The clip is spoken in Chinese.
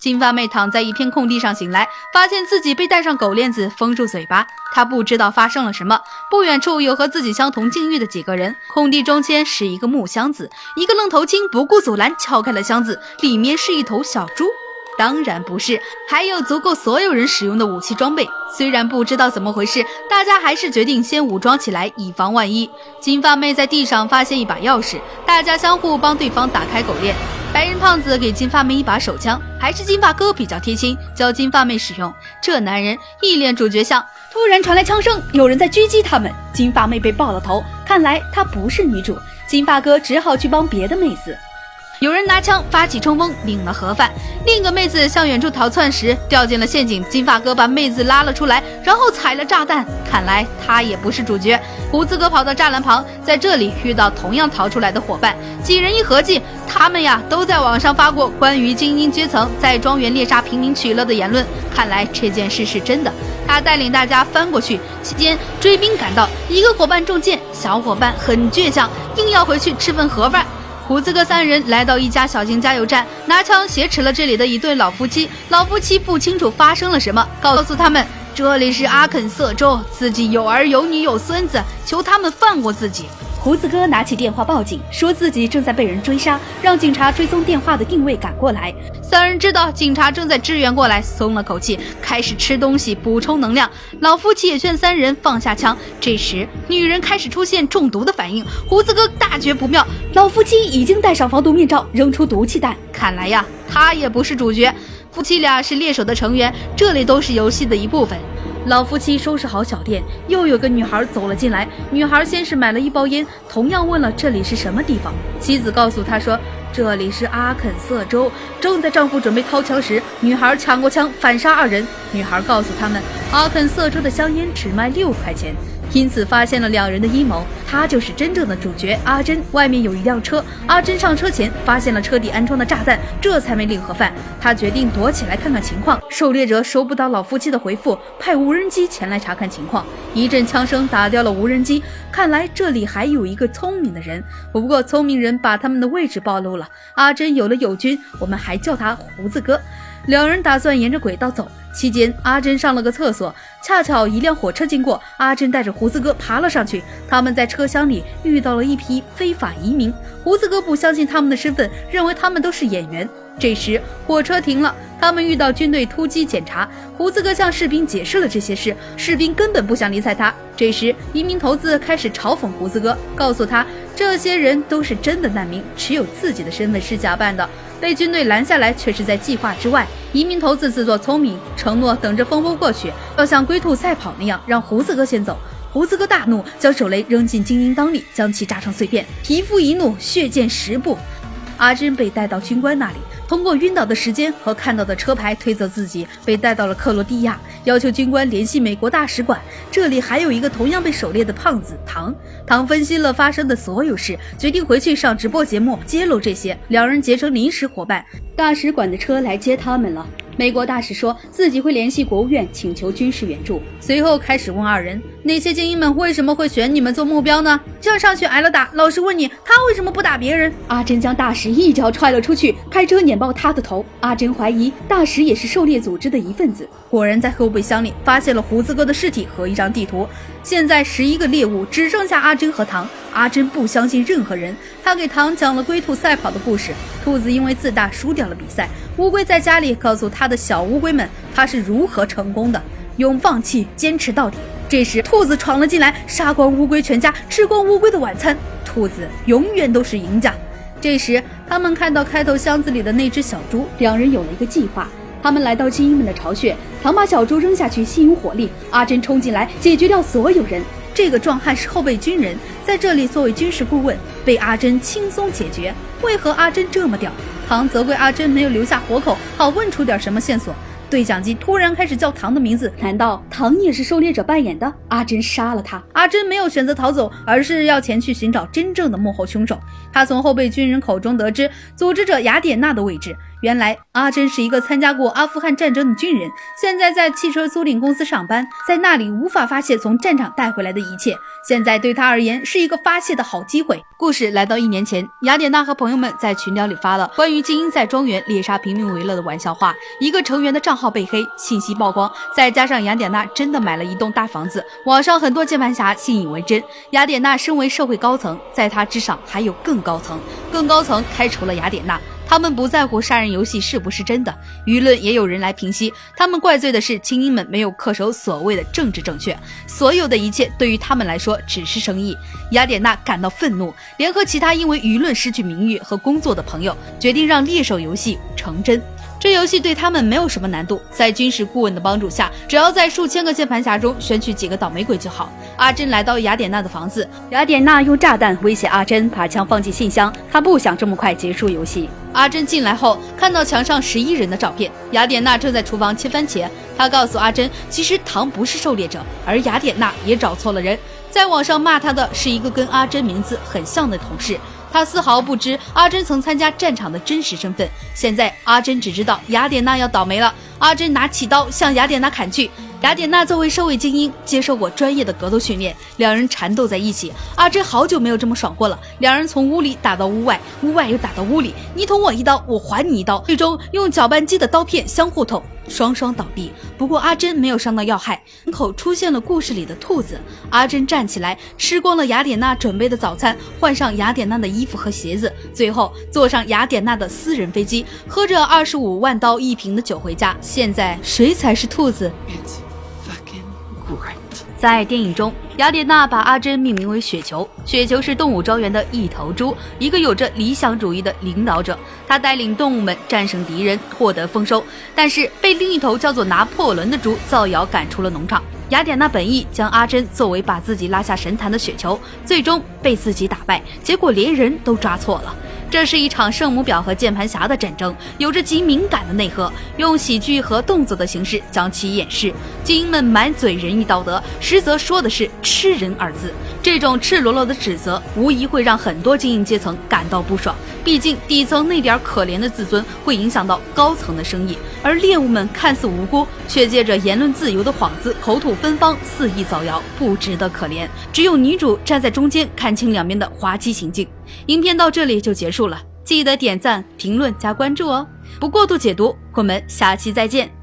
金发妹躺在一片空地上醒来，发现自己被戴上狗链子封住嘴巴。她不知道发生了什么，不远处有和自己相同境遇的几个人。空地中间是一个木箱子，一个愣头青不顾阻拦敲开了箱子，里面是一头小猪。当然不是，还有足够所有人使用的武器装备。虽然不知道怎么回事，大家还是决定先武装起来，以防万一。金发妹在地上发现一把钥匙，大家相互帮对方打开狗链。白人胖子给金发妹一把手枪，还是金发哥比较贴心，教金发妹使用。这男人一脸主角相。突然传来枪声，有人在狙击他们。金发妹被爆了头，看来她不是女主。金发哥只好去帮别的妹子。有人拿枪发起冲锋，领了盒饭。另一个妹子向远处逃窜时掉进了陷阱，金发哥把妹子拉了出来，然后踩了炸弹。看来他也不是主角。胡子哥跑到栅栏旁，在这里遇到同样逃出来的伙伴。几人一合计，他们呀都在网上发过关于精英阶层在庄园猎杀平民取乐的言论，看来这件事是真的。他带领大家翻过去，期间追兵赶到，一个伙伴中箭，小伙伴很倔强，硬要回去吃份盒饭。胡子哥三人来到一家小型加油站，拿枪挟持了这里的一对老夫妻。老夫妻不清楚发生了什么，告诉他们这里是阿肯色州，自己有儿有女有孙子，求他们放过自己。胡子哥拿起电话报警，说自己正在被人追杀，让警察追踪电话的定位赶过来。三人知道警察正在支援过来，松了口气，开始吃东西补充能量。老夫妻也劝三人放下枪。这时女人开始出现中毒的反应，胡子哥大觉不妙，老夫妻已经戴上防毒面罩，扔出毒气弹。看来呀，他也不是主角，夫妻俩是猎手的成员，这里都是游戏的一部分。老夫妻收拾好小店，又有个女孩走了进来。女孩先是买了一包烟，同样问了这里是什么地方。妻子告诉她说这里是阿肯色州。正在丈夫准备掏枪时，女孩抢过枪反杀二人。女孩告诉他们阿肯色州的香烟只卖6块钱，因此发现了两人的阴谋。她就是真正的主角阿珍。外面有一辆车，阿珍上车前发现了车底安装的炸弹，这才没领盒饭。她决定躲起来看看情况。狩猎者收不到老夫妻的回复，派无人机前来查看情况。一阵枪声打掉了无人机，看来这里还有一个聪明的人。不过聪明人把他们的位置暴露了。阿珍有了友军，我们还叫他胡子哥。两人打算沿着轨道走，期间阿珍上了个厕所，恰巧一辆火车经过，阿珍带着胡子哥爬了上去。他们在车厢里遇到了一批非法移民，胡子哥不相信他们的身份，认为他们都是演员。这时火车停了，他们遇到军队突击检查，胡子哥向士兵解释了这些事，士兵根本不想理睬他。这时移民头子开始嘲讽胡子哥，告诉他这些人都是真的难民，只有自己的身份是假扮的，被军队拦下来却是在计划之外。移民头子自作聪明，承诺等着风波过去，要像龟兔赛跑那样让胡子哥先走。胡子哥大怒，将手雷扔进精英裆里，将其炸成碎片，皮肤一怒，血溅10步。阿珍被带到军官那里，通过晕倒的时间和看到的车牌推测自己被带到了克罗地亚，要求军官联系美国大使馆。这里还有一个同样被狩猎的胖子唐分析了发生的所有事，决定回去上直播节目揭露这些。两人结成临时伙伴，大使馆的车来接他们了。美国大使说自己会联系国务院请求军事援助，随后开始问二人，那些精英们为什么会选你们做目标呢？这样上去挨了打，老师问你他为什么不打别人？阿珍将大使一脚踹了出去，开车碾爆他的头。阿珍怀疑大使也是狩猎组织的一份子，果然在后备箱里发现了胡子哥的尸体和一张地图。现在11个猎物只剩下阿珍和唐。阿珍不相信任何人，他给唐讲了龟兔赛跑的故事。兔子因为自大输掉了比赛，乌龟在家里告诉他的小乌龟们他是如何成功的，永放弃，坚持到底。这时兔子闯了进来，杀光乌龟全家，吃光乌龟的晚餐。兔子永远都是赢家。这时他们看到开头箱子里的那只小猪，两人有了一个计划。他们来到精英们的巢穴，唐把小猪扔下去吸引火力，阿珍冲进来解决掉所有人。这个壮汉是后备军人，在这里作为军事顾问，被阿珍轻松解决。为何阿珍这么屌？唐责怪阿珍没有留下活口，好问出点什么线索。对讲机突然开始叫唐的名字，难道唐也是狩猎者扮演的？阿珍杀了他。阿珍没有选择逃走，而是要前去寻找真正的幕后凶手。他从后备军人口中得知组织者雅典娜的位置，原来阿珍是一个参加过阿富汗战争的军人，现在在汽车租赁公司上班，在那里无法发泄从战场带回来的一切，现在对他而言是一个发泄的好机会。故事来到1年前，雅典娜和朋友们在群聊里发了关于精英在庄园猎杀平民为乐的玩笑话，一个成员的账号被黑，信息曝光，再加上雅典娜真的买了一栋大房子，网上很多键盘侠信以为真。雅典娜身为社会高层，在她之上还有更高层开除了雅典娜。他们不在乎杀人游戏是不是真的，舆论也有人来评析，他们怪罪的是精英们没有恪守所谓的政治正确，所有的一切对于他们来说只是生意。雅典娜感到愤怒，联合其他因为舆论失去名誉和工作的朋友，决定让猎手游戏成真。这游戏对他们没有什么难度，在军事顾问的帮助下，只要在数千个键盘侠中选取几个倒霉鬼就好。阿珍来到雅典娜的房子，雅典娜用炸弹威胁阿珍把枪放进信箱，她不想这么快结束游戏。阿珍进来后看到墙上11人的照片，雅典娜正在厨房切番茄，她告诉阿珍，其实唐不是狩猎者，而雅典娜也找错了人。在网上骂她的是一个跟阿珍名字很像的同事，他丝毫不知阿珍曾参加战场的真实身份。现在阿珍只知道雅典娜要倒霉了，阿珍拿起刀向雅典娜砍去。雅典娜作为社会精英，接受过专业的格斗训练，两人缠斗在一起，阿珍好久没有这么爽过了。两人从屋里打到屋外，屋外又打到屋里，你捅我一刀，我还你一刀，最终用搅拌机的刀片相互捅，双双倒地。不过阿珍没有伤到要害，门口出现了故事里的兔子。阿珍站起来，吃光了雅典娜准备的早餐，换上雅典娜的衣服和鞋子，最后坐上雅典娜的私人飞机，喝着25万刀一瓶的酒回家。现在谁才是兔子？在电影中，雅典娜把阿珍命名为雪球，雪球是动物庄园的一头猪，一个有着理想主义的领导者。他带领动物们战胜敌人，获得丰收，但是被另一头叫做拿破仑的猪造谣赶出了农场。雅典娜本意将阿珍作为把自己拉下神坛的雪球，最终被自己打败，结果连人都抓错了。这是一场圣母婊和键盘侠的战争，有着极敏感的内核，用喜剧和动作的形式将其掩饰。精英们满嘴仁义道德，实则说的是吃人二字。这种赤裸裸的指责无疑会让很多精英阶层感到不爽，毕竟底层那点可怜的自尊会影响到高层的生意，而猎物们看似无辜，却借着言论自由的幌子口吐芬芳，肆意造谣，不值得可怜。只有女主站在中间，看清两边的滑稽行径。影片到这里就结束了，记得点赞、评论加关注哦，不过度解读，我们下期再见。